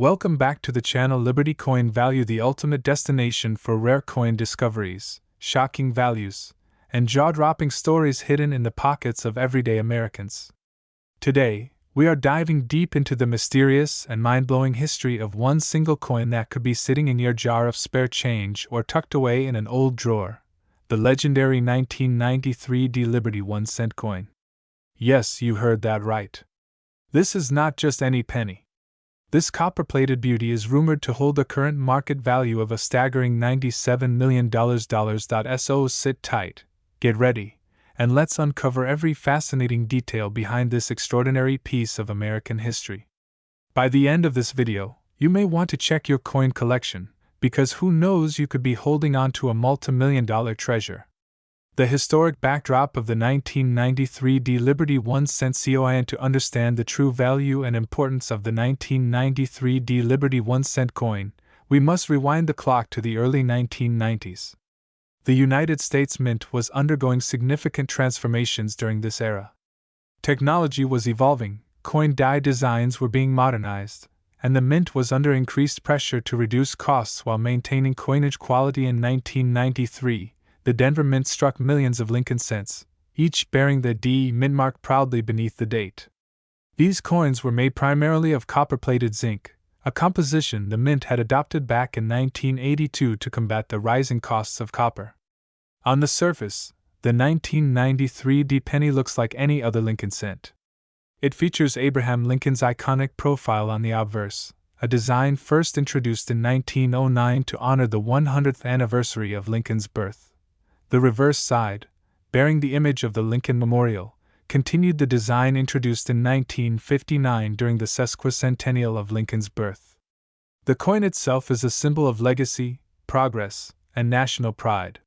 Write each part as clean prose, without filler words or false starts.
Welcome back to the channel Liberty Coin Value, the ultimate destination for rare coin discoveries, shocking values, and jaw-dropping stories hidden in the pockets of everyday Americans. Today, we are diving deep into the mysterious and mind-blowing history of one single coin that could be sitting in your jar of spare change or tucked away in an old drawer, the legendary 1993 Liberty 1-cent coin. Yes, you heard that right. This is not just any penny. This copper-plated beauty is rumored to hold a current market value of a staggering $97 million. So sit tight, get ready, and let's uncover every fascinating detail behind this extraordinary piece of American history. By the end of this video, you may want to check your coin collection, because who knows, you could be holding on to a multi-million-dollar treasure. The historic backdrop of the 1993 Liberty 1-cent coin. To understand the true value and importance of the 1993 Liberty 1-cent coin, we must rewind the clock to the early 1990s. The United States Mint was undergoing significant transformations during this era. Technology was evolving, coin die designs were being modernized, and the Mint was under increased pressure to reduce costs while maintaining coinage quality. In 1993, the Denver Mint struck millions of Lincoln cents, each bearing the D Mint mark proudly beneath the date. These coins were made primarily of copper-plated zinc, a composition the Mint had adopted back in 1982 to combat the rising costs of copper. On the surface, the 1993 D penny looks like any other Lincoln cent. It features Abraham Lincoln's iconic profile on the obverse, a design first introduced in 1909 to honor the 100th anniversary of Lincoln's birth. The reverse side, bearing the image of the Lincoln Memorial, continued the design introduced in 1959 during the sesquicentennial of Lincoln's birth. The coin itself is a symbol of legacy, progress, and national pride.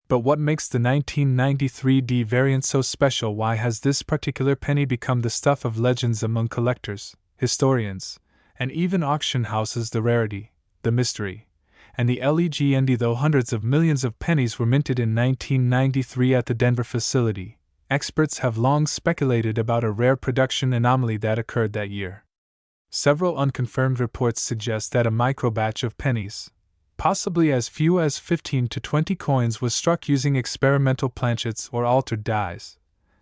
But what makes the 1993 D variant so special? Why has this particular penny become the stuff of legends among collectors, historians, and even auction houses? The rarity, the mystery, and the legend. Though hundreds of millions of pennies were minted in 1993 at the Denver facility, experts have long speculated about a rare production anomaly that occurred that year. Several unconfirmed reports suggest that a microbatch of pennies, possibly as few as 15 to 20 coins, was struck using experimental planchets or altered dies.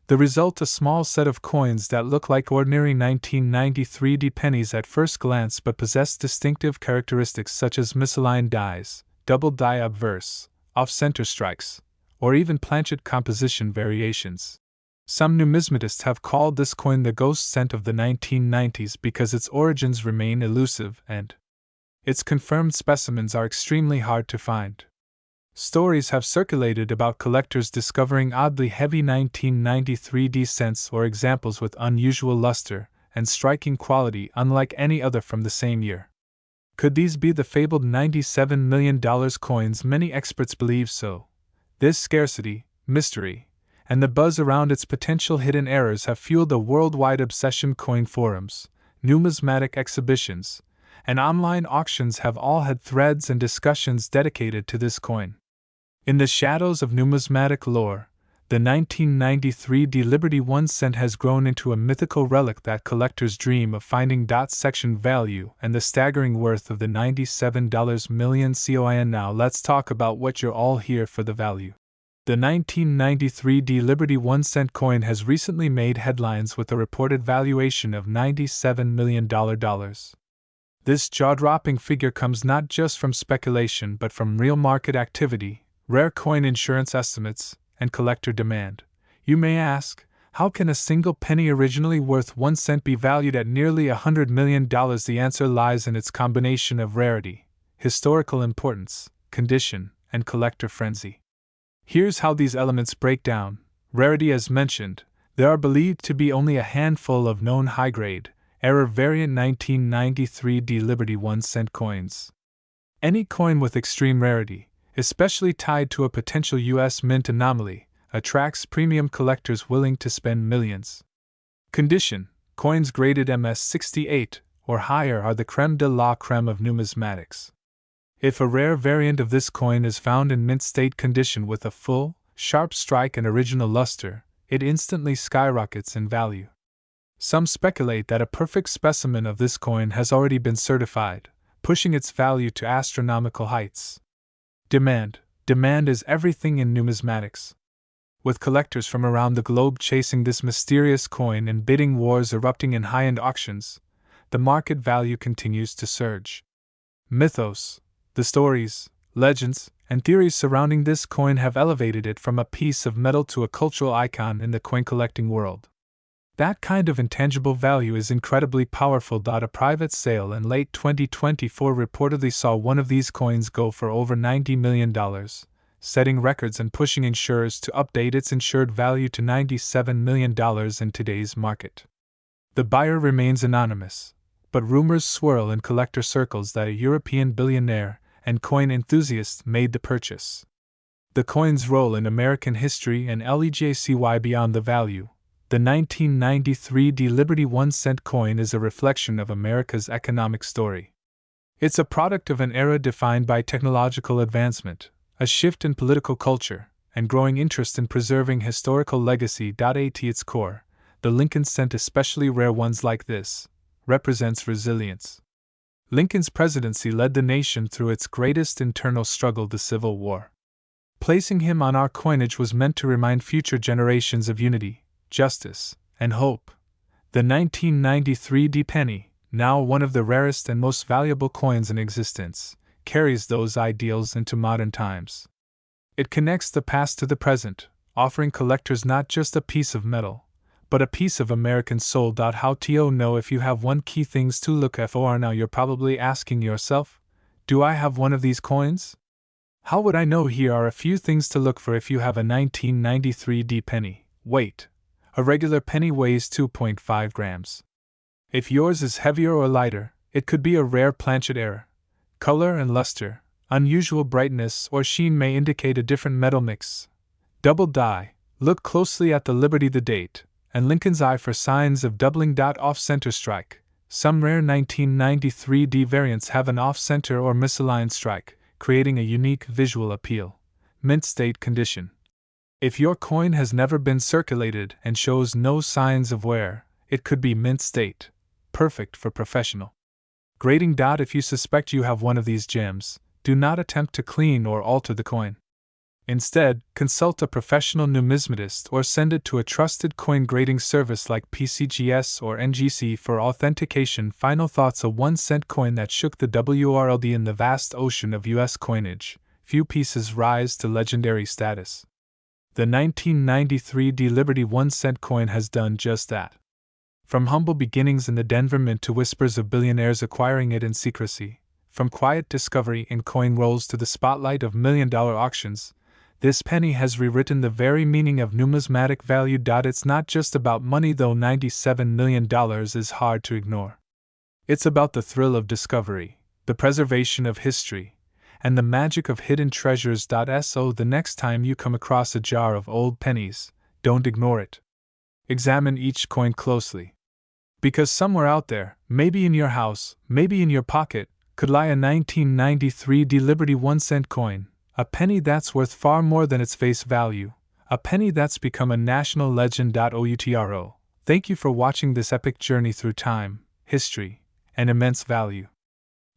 The result, a small set of coins that look like ordinary 1993 D pennies at first glance but possess distinctive characteristics such as misaligned dies, double die obverse, off-center strikes, or even planchet composition variations. Some numismatists have called this coin the ghost cent of the 1990s because its origins remain elusive and its confirmed specimens are extremely hard to find. Stories have circulated about collectors discovering oddly heavy 1993 D cents or examples with unusual luster and striking quality unlike any other from the same year. Could these be the fabled $97 million coins? Many experts believe so. This scarcity, mystery, and the buzz around its potential hidden errors have fueled a worldwide obsession. Coin forums, numismatic exhibitions, and online auctions have all had threads and discussions dedicated to this coin. In the shadows of numismatic lore, the 1993 Liberty 1-cent has grown into a mythical relic that collectors dream of finding. Section value and the staggering worth of the $97 million coin. Now let's talk about what you're all here for: the value. The 1993 Liberty 1-cent coin has recently made headlines with a reported valuation of $97 million. This jaw-dropping figure comes not just from speculation but from real market activity, rare coin insurance estimates, and collector demand. You may ask, how can a single penny originally worth 1 cent be valued at nearly $100 million? The answer lies in its combination of rarity, historical importance, condition, and collector frenzy. Here's how these elements break down. Rarity. As mentioned, there are believed to be only a handful of known high-grade, error variant 1993 Liberty 1-cent coins. Any coin with extreme rarity, especially tied to a potential U.S. Mint anomaly, attracts premium collectors willing to spend millions. Condition: coins graded MS68 or higher are the creme de la creme of numismatics. If a rare variant of this coin is found in mint state condition with a full, sharp strike and original luster, it instantly skyrockets in value. Some speculate that a perfect specimen of this coin has already been certified, pushing its value to astronomical heights. Demand is everything in numismatics. With collectors from around the globe chasing this mysterious coin and bidding wars erupting in high-end auctions, the market value continues to surge. Mythos, the stories, legends, and theories surrounding this coin have elevated it from a piece of metal to a cultural icon in the coin collecting world. That kind of intangible value is incredibly powerful. A private sale in late 2024 reportedly saw one of these coins go for over $90 million, setting records and pushing insurers to update its insured value to $97 million in today's market. The buyer remains anonymous, but rumors swirl in collector circles that a European billionaire and coin enthusiast made the purchase. The coin's role in American history and legacy beyond the value. The 1993 Liberty 1-cent coin is a reflection of America's economic story. It's a product of an era defined by technological advancement, a shift in political culture, and growing interest in preserving historical legacy. At its core, the Lincoln cent, especially rare ones like this, represents resilience. Lincoln's presidency led the nation through its greatest internal struggle, the Civil War. Placing him on our coinage was meant to remind future generations of unity, justice, and hope. The 1993 penny, now one of the rarest and most valuable coins in existence, carries those ideals into modern times. It connects the past to the present, offering collectors not just a piece of metal, but a piece of American soul. How to know if you have one? Key things to look for. Now you're probably asking yourself, do I have one of these coins? How would I know? Here are a few things to look for if you have a 1993 penny. Weight. A regular penny weighs 2.5 grams. If yours is heavier or lighter, it could be a rare planchet error. Color and luster, unusual brightness or sheen may indicate a different metal mix. Double die. Look closely at the Liberty, the date, and Lincoln's eye for signs of doubling. Off-center strike. Some rare 1993 variants have an off-center or misaligned strike, creating a unique visual appeal. Mint state condition. If your coin has never been circulated and shows no signs of wear, it could be mint state, perfect for professional grading. If you suspect you have one of these gems, do not attempt to clean or alter the coin. Instead, consult a professional numismatist or send it to a trusted coin grading service like PCGS or NGC for authentication. Final thoughts: a 1-cent coin that shook the world in the vast ocean of U.S. coinage. Few pieces rise to legendary status. The 1993 Liberty 1-cent coin has done just that. From humble beginnings in the Denver Mint to whispers of billionaires acquiring it in secrecy, from quiet discovery in coin rolls to the spotlight of million-dollar auctions, this penny has rewritten the very meaning of numismatic value. It's not just about money, though. $97 million is hard to ignore. It's about the thrill of discovery, the preservation of history, and the magic of hidden treasures. So the next time you come across a jar of old pennies, don't ignore it. Examine each coin closely. Because somewhere out there, maybe in your house, maybe in your pocket, could lie a 1993 Liberty 1-cent coin, a penny that's worth far more than its face value, a penny that's become a national legend. OUTRO. Thank you for watching this epic journey through time, history, and immense value.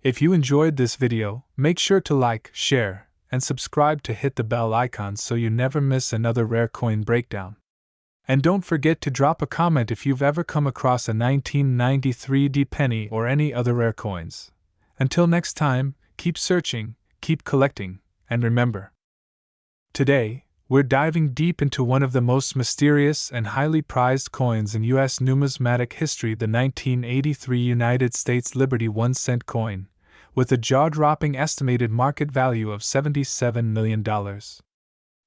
If you enjoyed this video, make sure to like, share, and subscribe to hit the bell icon so you never miss another rare coin breakdown. And don't forget to drop a comment if you've ever come across a 1993 penny or any other rare coins. Until next time, keep searching, keep collecting, and remember. Today, we're diving deep into one of the most mysterious and highly prized coins in U.S. numismatic history, the 1983 United States Liberty 1-cent coin, with a jaw-dropping estimated market value of $77 million.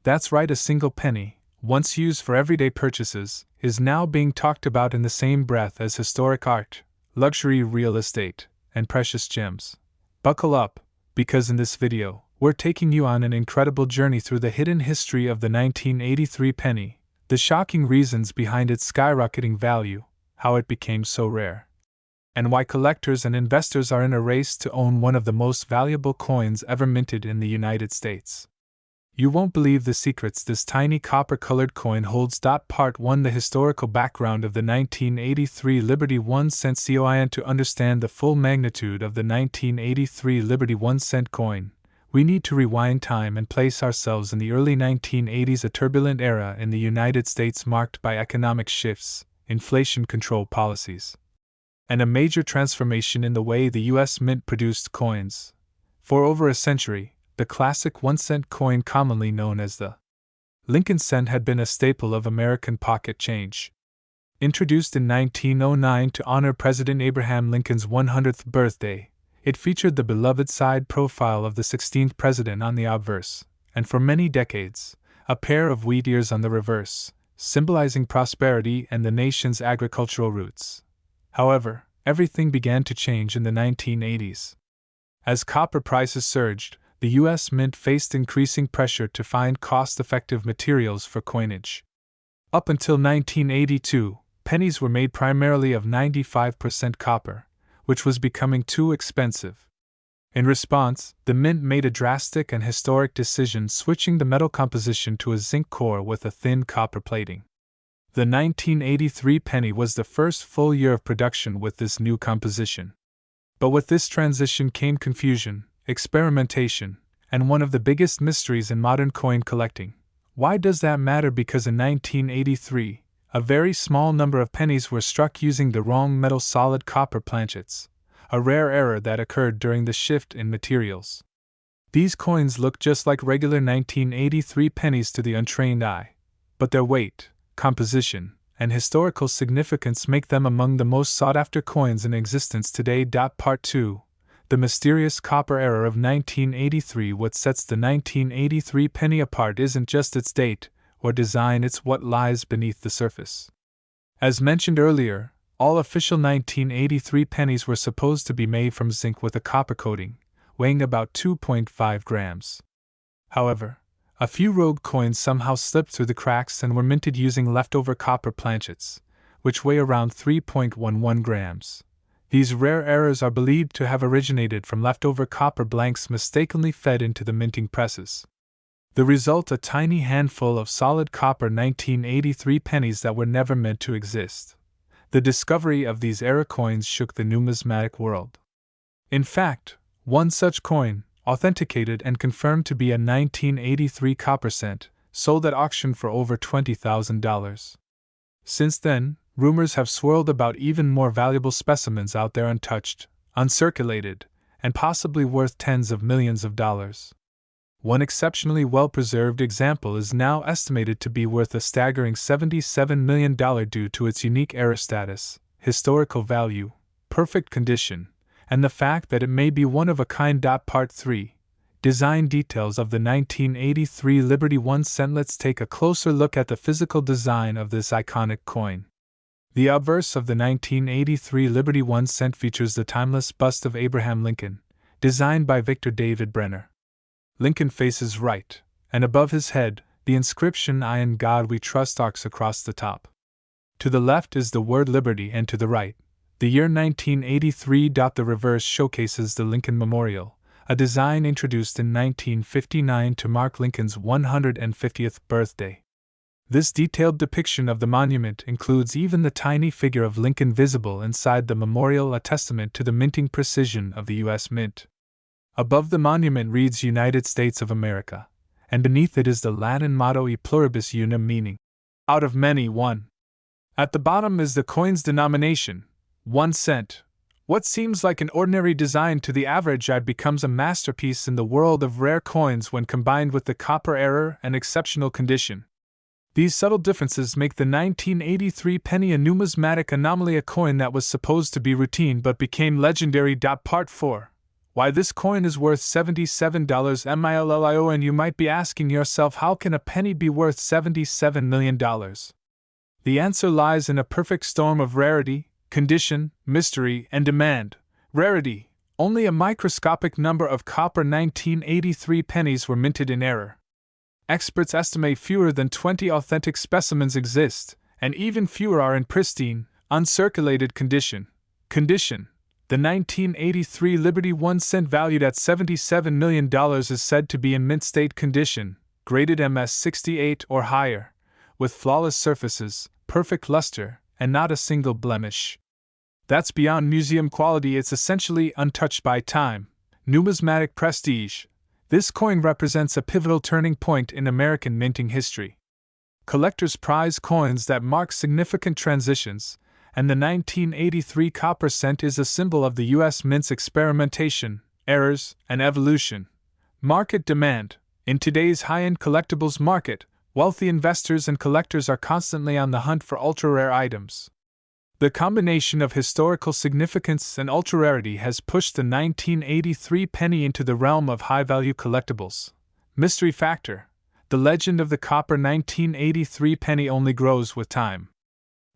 That's right, a single penny, once used for everyday purchases, is now being talked about in the same breath as historic art, luxury real estate, and precious gems. Buckle up, because in this video, we're taking you on an incredible journey through the hidden history of the 1983 penny, the shocking reasons behind its skyrocketing value, how it became so rare, and why collectors and investors are in a race to own one of the most valuable coins ever minted in the United States. You won't believe the secrets this tiny copper-colored coin holds. Part 1 The historical background of the 1983 Liberty 1 cent coin. To understand the full magnitude of the 1983 Liberty 1 cent coin, we need to rewind time and place ourselves in the early 1980s, a turbulent era in the United States marked by economic shifts, inflation control policies, and a major transformation in the way the U.S. Mint produced coins. For over a century, the classic 1 cent coin, commonly known as the Lincoln cent, had been a staple of American pocket change. Introduced in 1909 to honor President Abraham Lincoln's 100th birthday, it featured the beloved side profile of the 16th president on the obverse, and for many decades, a pair of wheat ears on the reverse, symbolizing prosperity and the nation's agricultural roots. However, everything began to change in the 1980s. As copper prices surged, the U.S. Mint faced increasing pressure to find cost-effective materials for coinage. Up until 1982, pennies were made primarily of 95% copper, which was becoming too expensive. In response, the Mint made a drastic and historic decision, switching the metal composition to a zinc core with a thin copper plating. The 1983 penny was the first full year of production with this new composition. But with this transition came confusion, experimentation, and one of the biggest mysteries in modern coin collecting. Why does that matter? Because in 1983, a very small number of pennies were struck using the wrong metal, solid copper planchets, a rare error that occurred during the shift in materials. These coins look just like regular 1983 pennies to the untrained eye, but their weight, composition, and historical significance make them among the most sought-after coins in existence today. Part 2 The mysterious copper error of 1983. What sets the 1983 penny apart isn't just its date or design, it's what lies beneath the surface. As mentioned earlier, all official 1983 pennies were supposed to be made from zinc with a copper coating, weighing about 2.5 grams. However, a few rogue coins somehow slipped through the cracks and were minted using leftover copper planchets, which weigh around 3.11 grams. These rare errors are believed to have originated from leftover copper blanks mistakenly fed into the minting presses. The result: a tiny handful of solid copper 1983 pennies that were never meant to exist. The discovery of these error coins shook the numismatic world. In fact, one such coin, authenticated and confirmed to be a 1983 copper cent, sold at auction for over $20,000. Since then, rumors have swirled about even more valuable specimens out there untouched, uncirculated, and possibly worth tens of millions of dollars. One exceptionally well-preserved example is now estimated to be worth a staggering $77 million due to its unique era status, historical value, perfect condition, and the fact that it may be one of a kind. Part 3 Design details of the 1983 Liberty 1 cent. Let's take a closer look at the physical design of this iconic coin. The obverse of the 1983 Liberty 1 cent features the timeless bust of Abraham Lincoln, designed by Victor David Brenner. Lincoln faces right, and above his head, the inscription "I in God We Trust" arcs across the top. To the left is the word Liberty, and to the right, the year 1983. The reverse showcases the Lincoln Memorial, a design introduced in 1959 to mark Lincoln's 150th birthday. This detailed depiction of the monument includes even the tiny figure of Lincoln visible inside the memorial, a testament to the minting precision of the U.S. Mint. Above the monument reads United States of America, and beneath it is the Latin motto E pluribus unum, meaning, out of many, one. At the bottom is the coin's denomination, 1 cent. What seems like an ordinary design to the average eye becomes a masterpiece in the world of rare coins when combined with the copper error and exceptional condition. These subtle differences make the 1983 penny a numismatic anomaly, a coin that was supposed to be routine but became legendary. Part 4 Why this coin is worth $77 million. And you might be asking yourself, how can a penny be worth $77 million? The answer lies in a perfect storm of rarity, condition, mystery, and demand. Rarity: only a microscopic number of copper 1983 pennies were minted in error. Experts estimate fewer than 20 authentic specimens exist, and even fewer are in pristine, uncirculated condition. Condition: the 1983 Liberty 1 cent, valued at $77 million, is said to be in mint state condition, graded MS68 or higher, with flawless surfaces, perfect luster, and not a single blemish. That's beyond museum quality, it's essentially untouched by time. Numismatic prestige. This coin represents a pivotal turning point in American minting history. Collectors prize coins that mark significant transitions, and the 1983 copper cent is a symbol of the U.S. Mint's experimentation, errors, and evolution. Market demand. In today's high-end collectibles market, wealthy investors and collectors are constantly on the hunt for ultra-rare items. The combination of historical significance and ultra-rarity has pushed the 1983 penny into the realm of high-value collectibles. Mystery factor. The legend of the copper 1983 penny only grows with time.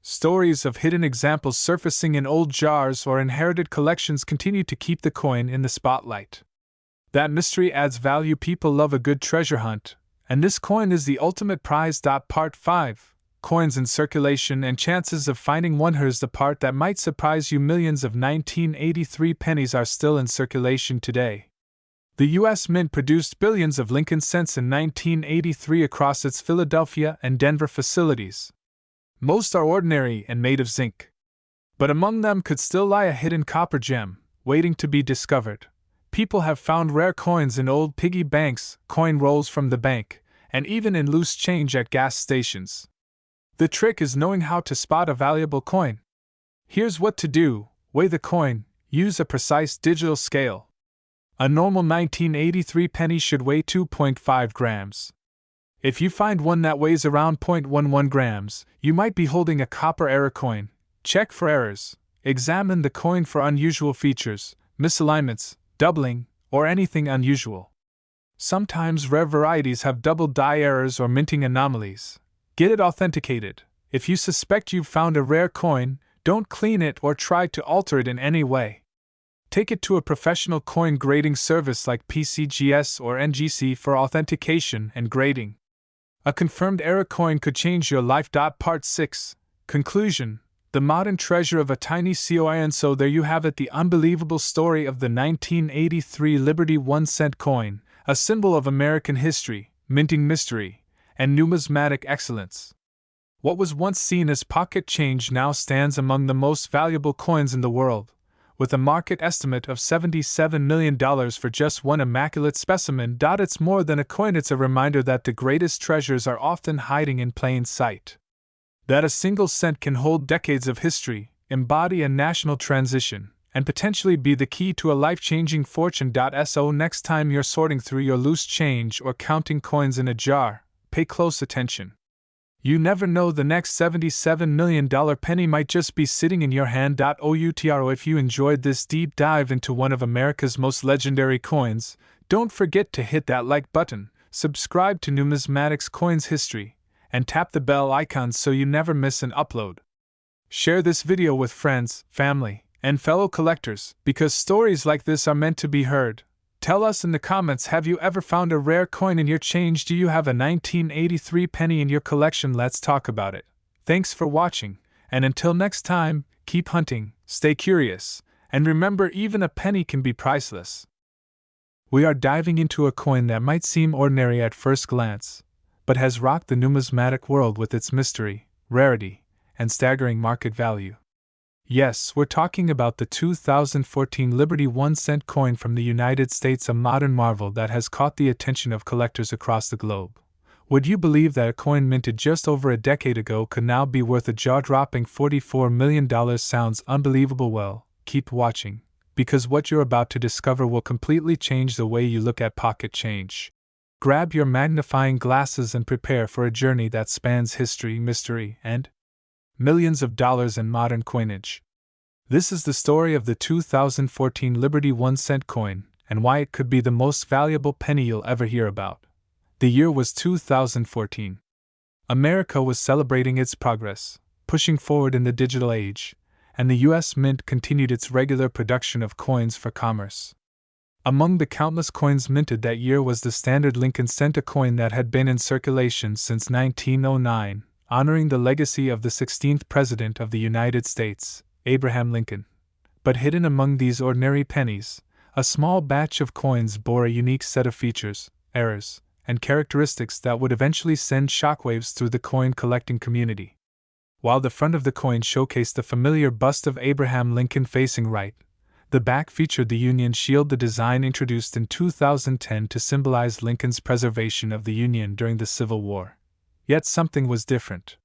Stories of hidden examples surfacing in old jars or inherited collections continue to keep the coin in the spotlight. That mystery adds value. People love a good treasure hunt, and this coin is the ultimate prize. Part 5. Coins in circulation and chances of finding one. Here's the part that might surprise you. Millions of 1983 pennies are still in circulation today. The U.S. Mint produced billions of Lincoln cents in 1983 across its Philadelphia and Denver facilities. Most are ordinary and made of zinc. But among them could still lie a hidden copper gem, waiting to be discovered. People have found rare coins in old piggy banks, coin rolls from the bank, and even in loose change at gas stations. The trick is knowing how to spot a valuable coin. Here's what to do: weigh the coin, use a precise digital scale. A normal 1983 penny should weigh 2.5 grams. If you find one that weighs around 0.11 grams, you might be holding a copper error coin. Check for errors. Examine the coin for unusual features, misalignments, doubling, or anything unusual. Sometimes rare varieties have double die errors or minting anomalies. Get it authenticated. If you suspect you've found a rare coin, don't clean it or try to alter it in any way. Take it to a professional coin grading service like PCGS or NGC for authentication and grading. A confirmed error coin could change your life. Part 6. Conclusion. The modern treasure of a tiny coin. So there you have it, the unbelievable story of the 1983 Liberty 1-cent coin, a symbol of American history, minting mystery, and numismatic excellence. What was once seen as pocket change now stands among the most valuable coins in the world, with a market estimate of $77 million for just one immaculate specimen. It's more than a coin, it's a reminder that the greatest treasures are often hiding in plain sight. That a single cent can hold decades of history, embody a national transition, and potentially be the key to a life-changing fortune. So next time you're sorting through your loose change or counting coins in a jar, pay close attention. You never know, the next $77 million penny might just be sitting in your hand. If you enjoyed this deep dive into one of America's most legendary coins, don't forget to hit that like button, subscribe to Numismatics Coins History, and tap the bell icon so you never miss an upload. Share this video with friends, family, and fellow collectors, because stories like this are meant to be heard. Tell us in the comments, have you ever found a rare coin in your change? Do you have a 1983 penny in your collection? Let's talk about it. Thanks for watching, and until next time, keep hunting, stay curious, and remember, even a penny can be priceless. We are diving into a coin that might seem ordinary at first glance, but has rocked the numismatic world with its mystery, rarity, and staggering market value. Yes, we're talking about the 2014 Liberty 1-cent coin from the United States, a modern marvel that has caught the attention of collectors across the globe. Would you believe that a coin minted just over a decade ago could now be worth a jaw-dropping $44 million? Sounds unbelievable. Well, keep watching, because what you're about to discover will completely change the way you look at pocket change. Grab your magnifying glasses and prepare for a journey that spans history, mystery, and millions of dollars in modern coinage. This is the story of the 2014 Liberty 1-cent coin, and why it could be the most valuable penny you'll ever hear about. The year was 2014. America was celebrating its progress, pushing forward in the digital age, and the U.S. Mint continued its regular production of coins for commerce. Among the countless coins minted that year was the standard Lincoln cent, a coin that had been in circulation since 1909, honoring the legacy of the 16th President of the United States, Abraham Lincoln. But hidden among these ordinary pennies, a small batch of coins bore a unique set of features, errors, and characteristics that would eventually send shockwaves through the coin collecting community. While the front of the coin showcased the familiar bust of Abraham Lincoln facing right, the back featured the Union shield, the design introduced in 2010 to symbolize Lincoln's preservation of the Union during the Civil War. Yet something was different.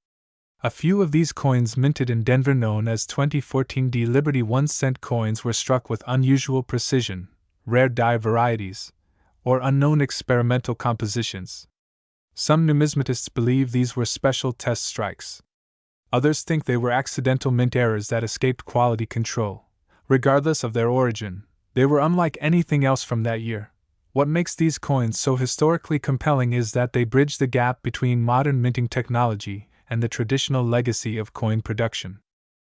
A few of these coins minted in Denver, known as 2014 D Liberty 1-cent coins, were struck with unusual precision, rare die varieties, or unknown experimental compositions. Some numismatists believe these were special test strikes. Others think they were accidental mint errors that escaped quality control. Regardless of their origin, they were unlike anything else from that year. What makes these coins so historically compelling is that they bridge the gap between modern minting technology and the traditional legacy of coin production.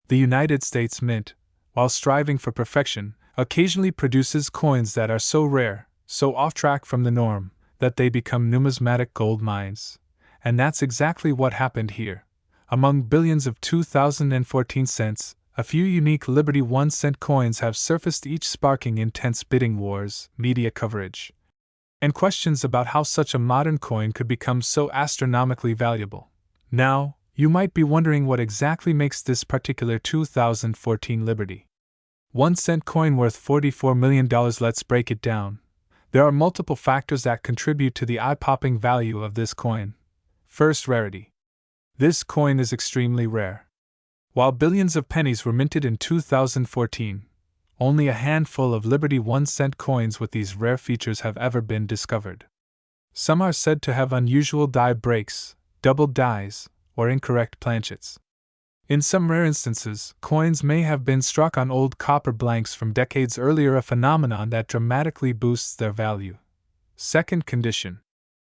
The United States Mint, while striving for perfection, occasionally produces coins that are so rare, so off track from the norm, that they become numismatic gold mines. And that's exactly what happened here. Among billions of 2014 cents, a few unique Liberty 1-cent coins have surfaced, each sparking intense bidding wars, media coverage, and questions about how such a modern coin could become so astronomically valuable. Now, you might be wondering what exactly makes this particular 2014 Liberty 1-cent coin worth $44 million. Let's break it down. There are multiple factors that contribute to the eye-popping value of this coin. First, rarity. This coin is extremely rare. While billions of pennies were minted in 2014, only a handful of Liberty 1-cent coins with these rare features have ever been discovered. Some are said to have unusual die breaks, double dies, or incorrect planchets. In some rare instances, coins may have been struck on old copper blanks from decades earlier, a phenomenon that dramatically boosts their value. Second, condition.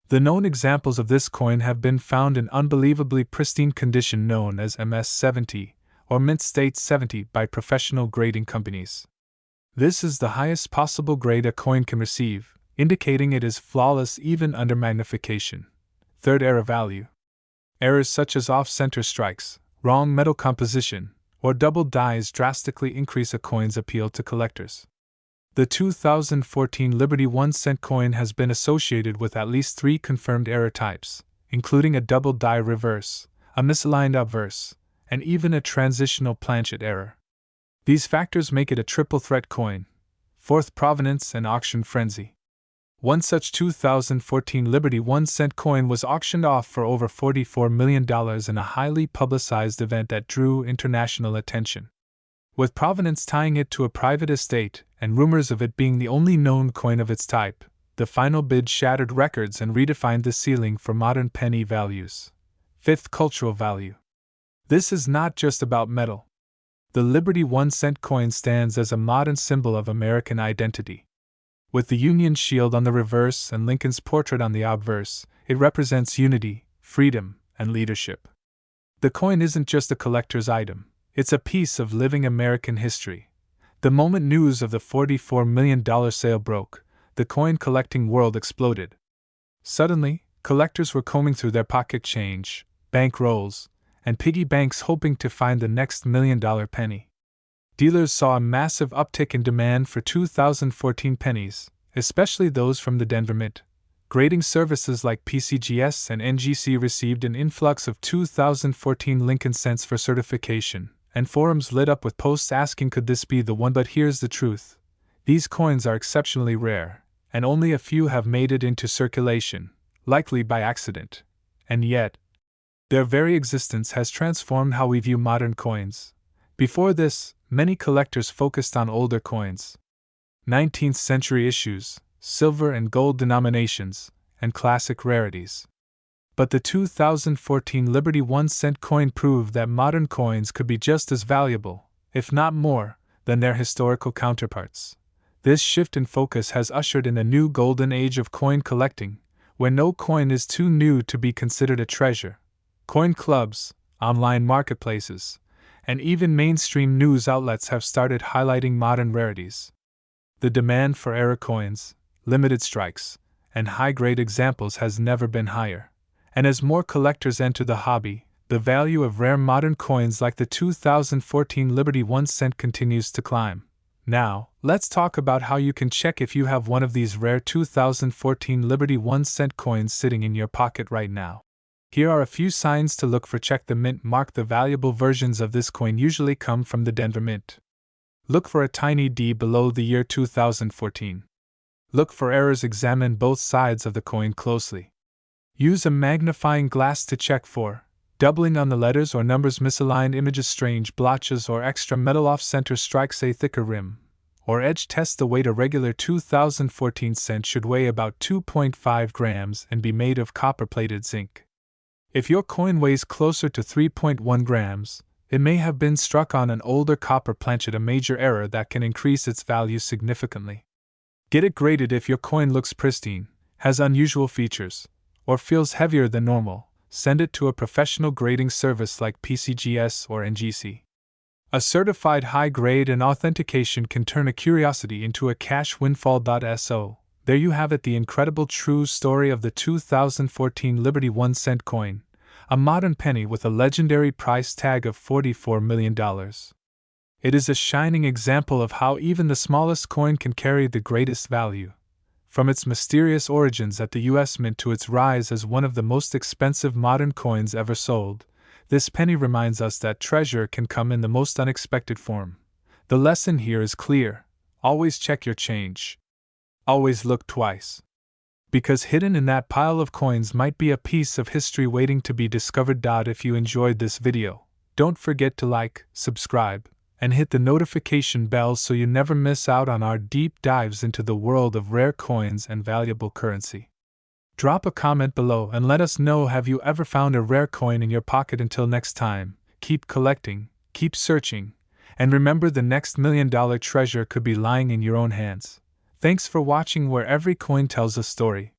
The known examples of this coin have been found in unbelievably pristine condition known as MS-70 or Mint State 70 by professional grading companies. This is the highest possible grade a coin can receive, indicating it is flawless even under magnification. Third, error value. Errors such as off-center strikes, wrong metal composition, or double dies drastically increase a coin's appeal to collectors. The 2014 Liberty 1-cent coin has been associated with at least 3 confirmed error types, including a double die reverse, a misaligned obverse, and even a transitional planchet error. These factors make it a triple threat coin. Fourth, provenance and auction frenzy. One such 2014 Liberty 1-cent coin was auctioned off for over $44 million in a highly publicized event that drew international attention. With provenance tying it to a private estate and rumors of it being the only known coin of its type, the final bid shattered records and redefined the ceiling for modern penny values. Fifth, cultural value. This is not just about metal. The Liberty 1-cent coin stands as a modern symbol of American identity. With the Union shield on the reverse and Lincoln's portrait on the obverse, it represents unity, freedom, and leadership. The coin isn't just a collector's item. It's a piece of living American history. The moment news of the $44 million sale broke, the coin collecting world exploded. Suddenly, collectors were combing through their pocket change, bank rolls, and piggy banks hoping to find the next $1 million penny. Dealers saw a massive uptick in demand for 2014 pennies, especially those from the Denver Mint. Grading services like PCGS and NGC received an influx of 2014 Lincoln cents for certification, and forums lit up with posts asking could this be the one. But here's the truth. These coins are exceptionally rare, and only a few have made it into circulation, likely by accident. And yet, their very existence has transformed how we view modern coins. Before this, many collectors focused on older coins. 19th century issues, silver and gold denominations, and classic rarities. But the 2014 Liberty 1-cent coin proved that modern coins could be just as valuable, if not more, than their historical counterparts. This shift in focus has ushered in a new golden age of coin collecting, where no coin is too new to be considered a treasure. Coin clubs, online marketplaces, and even mainstream news outlets have started highlighting modern rarities. The demand for error coins, limited strikes, and high-grade examples has never been higher. And as more collectors enter the hobby, the value of rare modern coins like the 2014 Liberty 1-cent continues to climb. Now, let's talk about how you can check if you have one of these rare 2014 Liberty 1-cent coins sitting in your pocket right now. Here are a few signs to look for. Check the mint mark. The valuable versions of this coin usually come from the Denver Mint. Look for a tiny D below the year 2014. Look for errors. Examine both sides of the coin closely. Use a magnifying glass to check for doubling on the letters or numbers, misaligned images, strange blotches, or extra metal off-center strikes. A thicker rim or edge. Test the weight. A regular 2014 cent should weigh about 2.5 grams and be made of copper-plated zinc. If your coin weighs closer to 3.1 grams, it may have been struck on an older copper planchet, a major error that can increase its value significantly. Get it graded. If your coin looks pristine, has unusual features, or feels heavier than normal, send it to a professional grading service like PCGS or NGC. A certified high grade and authentication can turn a curiosity into a cash windfall. So, there you have it, the incredible true story of the 2014 Liberty 1-cent coin, a modern penny with a legendary price tag of $44 million. It is a shining example of how even the smallest coin can carry the greatest value. From its mysterious origins at the U.S. Mint to its rise as one of the most expensive modern coins ever sold, this penny reminds us that treasure can come in the most unexpected form. The lesson here is clear: always check your change. Always look twice. Because hidden in that pile of coins might be a piece of history waiting to be discovered. If you enjoyed this video, don't forget to like, subscribe, and hit the notification bell so you never miss out on our deep dives into the world of rare coins and valuable currency. Drop a comment below and let us know, have you ever found a rare coin in your pocket? Until next time, keep collecting, keep searching, and remember, the next $1 million treasure could be lying in your own hands. Thanks for watching, where every coin tells a story.